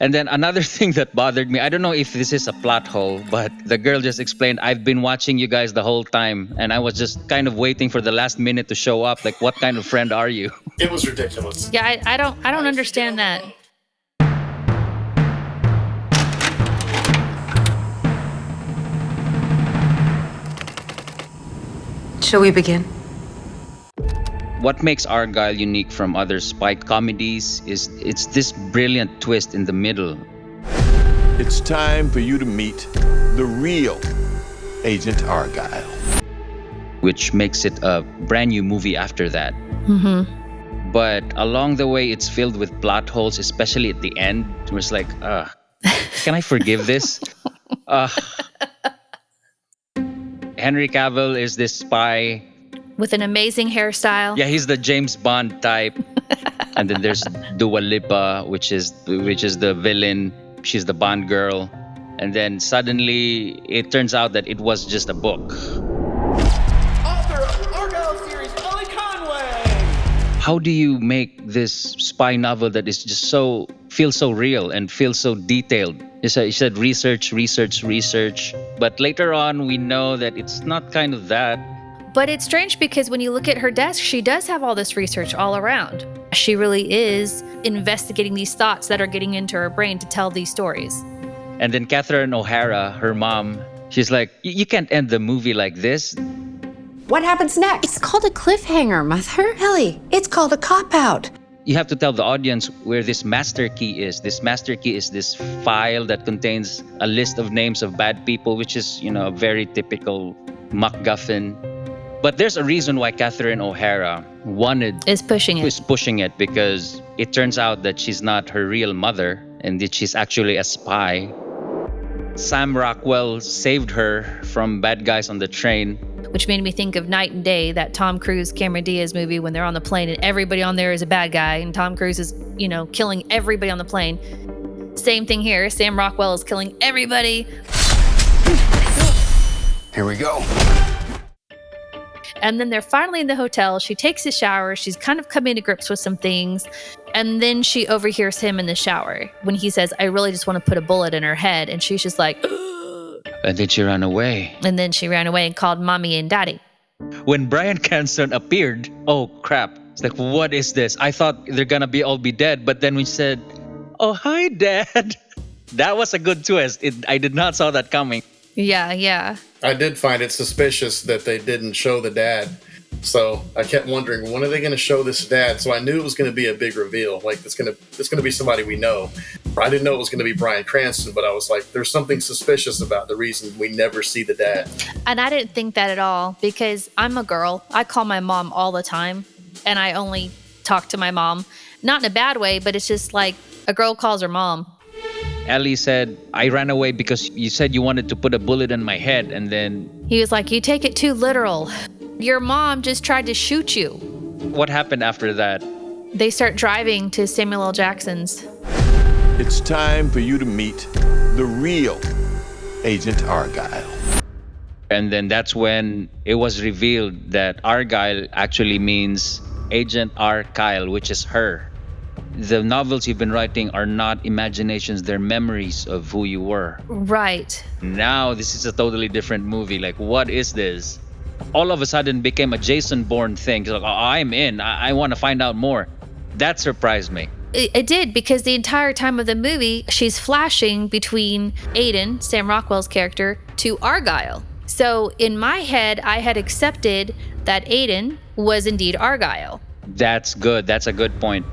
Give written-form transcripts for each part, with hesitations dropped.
And then another thing that bothered me, I don't know if this is a plot hole, but the girl just explained, I've been watching you guys the whole time, and I was just kind of waiting for the last minute to show up. Like, what kind of friend are you? It was ridiculous. Yeah, I don't understand that. Shall we begin? What makes Argyle unique from other spy comedies is it's this brilliant twist in the middle. It's time for you to meet the real Agent Argyle. Which makes it a brand new movie after that. Mm-hmm. But along the way, it's filled with plot holes, especially at the end. It was like, can I forgive this? Henry Cavill is this spy. With an amazing hairstyle. Yeah, he's the James Bond type. And then there's Dua Lipa, which is the villain. She's the Bond girl. And then suddenly, it turns out that it was just a book. Author of Argyle series, Ollie Conway! How do you make this spy novel that is just feels so real and feels so detailed? You said research. But later on, we know that it's not kind of that. But it's strange because when you look at her desk, she does have all this research all around. She really is investigating these thoughts that are getting into her brain to tell these stories. And then Catherine O'Hara, her mom, she's like, you can't end the movie like this. What happens next? It's called a cliffhanger, Mother. Ellie, it's called a cop-out. You have to tell the audience where this master key is. This master key is this file that contains a list of names of bad people, which is, a very typical MacGuffin. But there's a reason why Catherine O'Hara is pushing it, because it turns out that she's not her real mother and that she's actually a spy. Sam Rockwell saved her from bad guys on the train. Which made me think of Night and Day, that Tom Cruise, Cameron Diaz movie when they're on the plane and everybody on there is a bad guy and Tom Cruise is, killing everybody on the plane. Same thing here. Sam Rockwell is killing everybody. Here we go. And then they're finally in the hotel. She takes a shower. She's kind of coming to grips with some things. And then she overhears him in the shower when he says, I really just want to put a bullet in her head. And she's just like, and then she ran away. And then she ran away and called mommy and daddy. When Bryan Cranston appeared, oh crap. It's like, what is this? I thought they're going to all be dead. But then we said, oh, hi, Dad. That was a good twist. I did not saw that coming. Yeah. I did find it suspicious that they didn't show the dad. So I kept wondering, when are they going to show this dad? So I knew it was going to be a big reveal. Like, it's going to be somebody we know. I didn't know it was going to be Bryan Cranston, but I was like, there's something suspicious about the reason we never see the dad. And I didn't think that at all because I'm a girl. I call my mom all the time, and I only talk to my mom. Not in a bad way, but it's just like a girl calls her mom. Ellie said, I ran away because you said you wanted to put a bullet in my head, and then... He was like, you take it too literal. Your mom just tried to shoot you. What happened after that? They start driving to Samuel L. Jackson's. It's time for you to meet the real Agent Argyle. And then that's when it was revealed that Argyle actually means Agent R. Kyle, which is her. The novels you've been writing are not imaginations, they're memories of who you were. Right. Now, this is a totally different movie. Like, what is this? All of a sudden became a Jason Bourne thing. Like, oh, I'm in. I want to find out more. That surprised me. It did, because the entire time of the movie, she's flashing between Aiden, Sam Rockwell's character, to Argyle. So in my head, I had accepted that Aiden was indeed Argyle. That's good. That's a good point.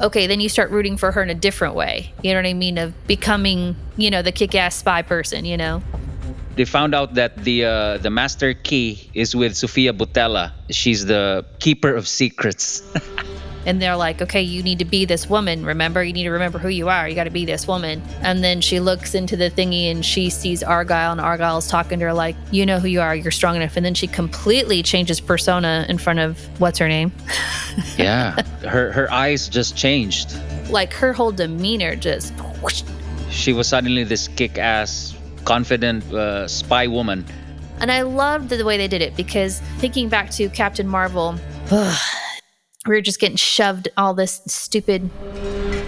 Okay, then you start rooting for her in a different way. You know what I mean? Of becoming, the kick-ass spy person, They found out that the master key is with Sofia Boutella. She's the keeper of secrets. And they're like, okay, you need to be this woman, remember? You need to remember who you are. You got to be this woman. And then she looks into the thingy and she sees Argyle, and Argyle's talking to her like, you know who you are, you're strong enough. And then she completely changes persona in front of, what's her name? Yeah, her eyes just changed. Like her whole demeanor just whoosh. She was suddenly this kick-ass, confident spy woman. And I loved the way they did it, because thinking back to Captain Marvel, We were just getting shoved all this stupid.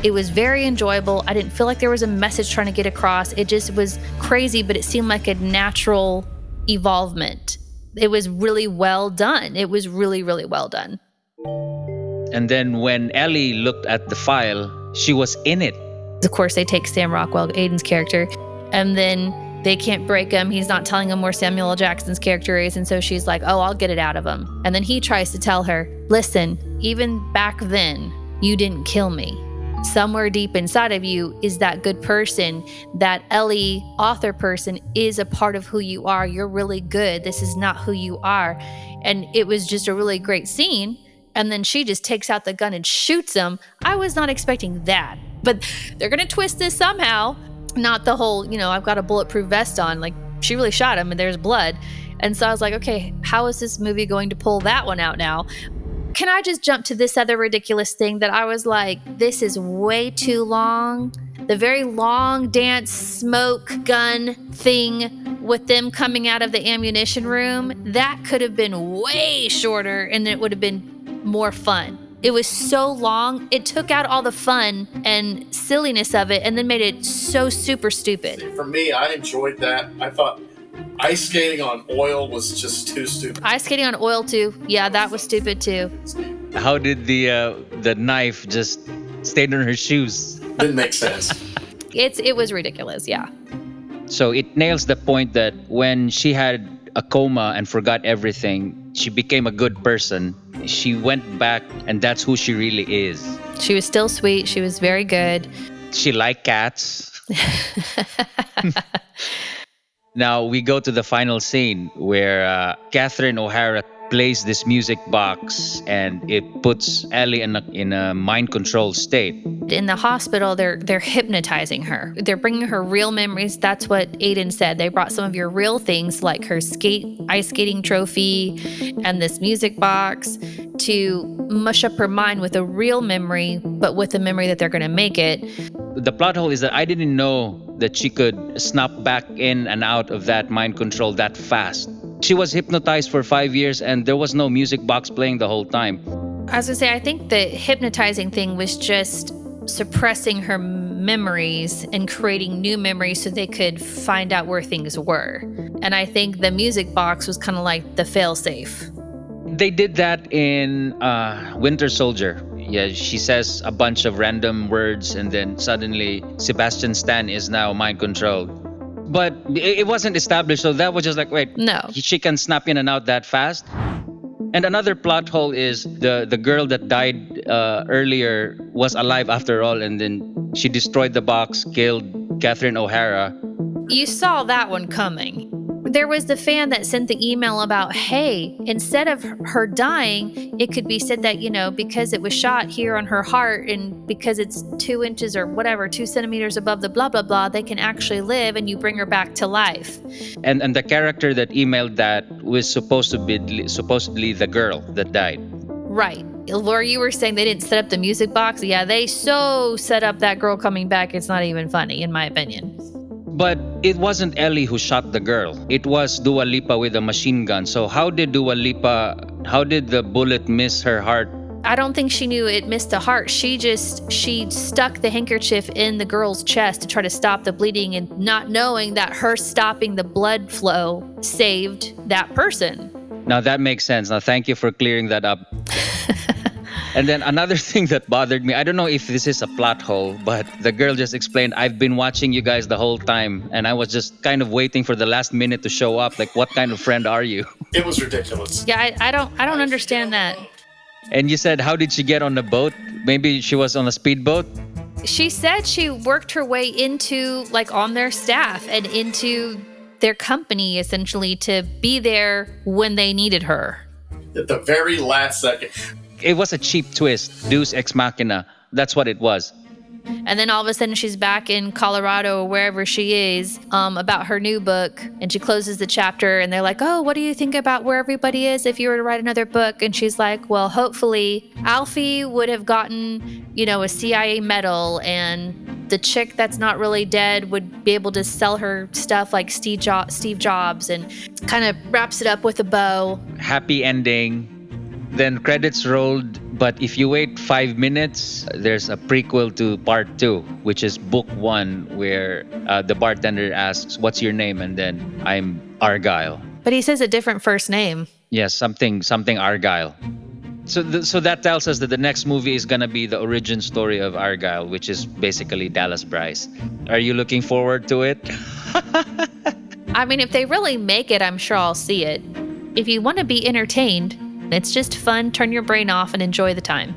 It was very enjoyable. I didn't feel like there was a message trying to get across. It just was crazy, but it seemed like a natural evolvement. It was really well done. It was really, really well done. And then when Ellie looked at the file, she was in it. Of course, they take Sam Rockwell, Aiden's character, and then they can't break him. He's not telling them where Samuel L. Jackson's character is. And so she's like, oh, I'll get it out of him. And then he tries to tell her, listen, even back then, you didn't kill me. Somewhere deep inside of you is that good person. That Ellie author person is a part of who you are. You're really good. This is not who you are. And it was just a really great scene. And then she just takes out the gun and shoots him. I was not expecting that. But they're going to twist this somehow. Not the whole, I've got a bulletproof vest on. Like, she really shot him and there's blood. And so I was like, okay, how is this movie going to pull that one out now? Can I just jump to this other ridiculous thing that I was like, this is way too long? The very long dance smoke gun thing with them coming out of the ammunition room, that could have been way shorter and it would have been more fun. It was so long, it took out all the fun and silliness of it and then made it so super stupid. For me, I enjoyed that. I thought ice skating on oil was just too stupid. Ice skating on oil too. Yeah, that was stupid too. How did the knife just stay in her shoes? Didn't make sense. It was ridiculous, yeah. So it nails the point that when she had a coma and forgot everything, she became a good person. She went back and that's who she really is. She was still sweet. She was very good. She liked cats. Now we go to the final scene where Catherine O'Hara plays this music box and it puts Ellie in a mind control state. In the hospital, they're hypnotizing her. They're bringing her real memories. That's what Aiden said. They brought some of your real things like her ice skating trophy and this music box to mush up her mind with a real memory, but with the memory that they're going to make it. The plot hole is that I didn't know that she could snap back in and out of that mind control that fast. She was hypnotized for 5 years and there was no music box playing the whole time. I was going to say, I think the hypnotizing thing was just suppressing her memories and creating new memories so they could find out where things were. And I think the music box was kind of like the fail-safe. They did that in Winter Soldier. Yeah, she says a bunch of random words and then suddenly Sebastian Stan is now mind controlled. But it wasn't established, so that was just like, wait, no. She can snap in and out that fast? And another plot hole is the girl that died earlier was alive after all, and then she destroyed the box, killed Catherine O'Hara. You saw that one coming. There was the fan that sent the email about, hey, instead of her dying, it could be said that, because it was shot here on her heart and because it's 2 inches or whatever, 2 centimeters above the blah, blah, blah, they can actually live and you bring her back to life. And the character that emailed that was supposedly the girl that died. Right. Laura, you were saying they didn't set up the music box. Yeah, they so set up that girl coming back, it's not even funny, in my opinion. But it wasn't Ellie who shot the girl. It was Dua Lipa with a machine gun. So how did the bullet miss her heart? I don't think she knew it missed the heart. She stuck the handkerchief in the girl's chest to try to stop the bleeding and not knowing that her stopping the blood flow saved that person. Now that makes sense. Now thank you for clearing that up. And then another thing that bothered me, I don't know if this is a plot hole, but the girl just explained, I've been watching you guys the whole time, and I was just kind of waiting for the last minute to show up. Like, what kind of friend are you? It was ridiculous. Yeah, I don't understand that. And you said, how did she get on the boat? Maybe she was on a speedboat? She said she worked her way into, on their staff and into their company, essentially, to be there when they needed her. At the very last second. It was a cheap twist, Deus Ex Machina. That's what it was. And then all of a sudden she's back in Colorado or wherever she is about her new book. And she closes the chapter and they're like, oh, what do you think about where everybody is if you were to write another book? And she's like, well, hopefully Alfie would have gotten, a CIA medal and the chick that's not really dead would be able to sell her stuff like Steve Jobs and kind of wraps it up with a bow. Happy ending. Then credits rolled, but if you wait 5 minutes, there's a prequel to part 2, which is book 1, where the bartender asks, "What's your name?" And then, "I'm Argyle." But he says a different first name. Yes, something Argyle. So that tells us that the next movie is gonna be the origin story of Argyle, which is basically Dallas Bryce. Are you looking forward to it? I mean, if they really make it, I'm sure I'll see it. If you want to be entertained, it's just fun, turn your brain off and enjoy the time.